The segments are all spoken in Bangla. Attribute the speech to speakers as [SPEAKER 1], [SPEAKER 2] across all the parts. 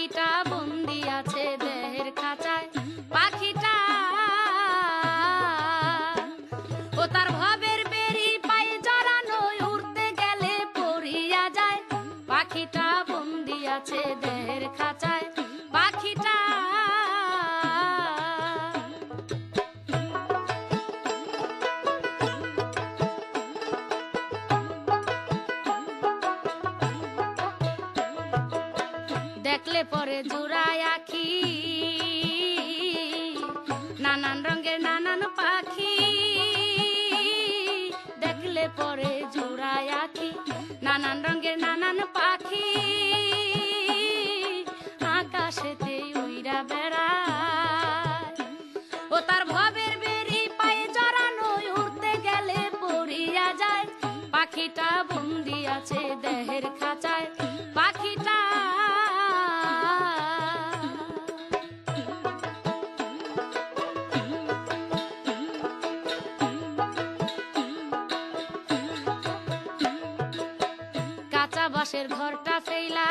[SPEAKER 1] পাখিটা বন্দি আছে দেহের খাঁচায়। পাখিটা ও তার ভবের বেরি পায়ে জড়ানো, উড়তে গেলে পড়িয়া যায়। পাখিটা বন্দি আছে দেহের খাঁচায়। পাখিটা দেখলে পরে জোড়ায় আঁখি, নানান রঙের নানান পাখি। দেখলে পরে জোড়ায় আঁখি, নানান রঙের নানান পাখি। আকাশেতে উইরা বেড়ায়, ও তার ভবের বেরি পায়ে জড়ানো, উড়তে গেলে পড়িয়া যায়। পাখিটা বন্দি আছে দেহের খাঁচায়। পাখিটা কাঁচা বাঁশের ঘরটা ফেলা,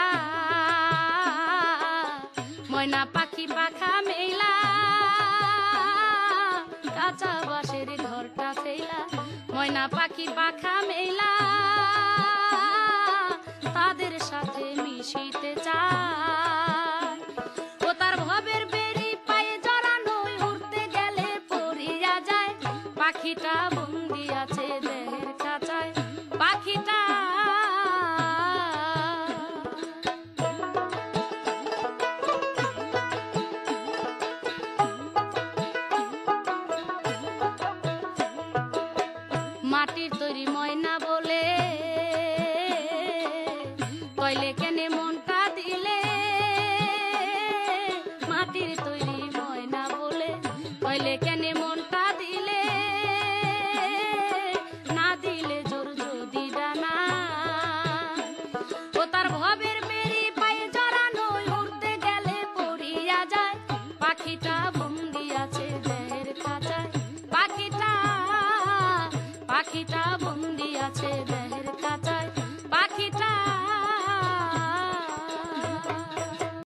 [SPEAKER 1] ময়না পাখি পাখা মেলা। কাঁচা বাঁশের ঘরটা ফেলা, ময়না পাখি পাখা মেলা। তাদের সাথে মিশিতে চায়, ও তার ভবের বেরি পায়ে জড়ানো, উড়তে গেলে পড়িয়া যায়। পাখিটা বন্দি আছে দেহের খাঁচায়। পাখিটা মাটির তৈরি ময়না বলে, কইলে কেনে মনটা দিলে। মাটির তৈরি ময়না বলে, কইলে কেনে মনটা দিলে। না দিলে জোর যদি ডানা, ও তার ভবের বেরি পায়ে জড়ানো, উড়তে গেলে পড়িয়া যায়। পাখিটা বন্দি আছে দেহের খাঁচায়। পাখিটা পাখিটা বন্দি আছে দেহের খাঁচায়।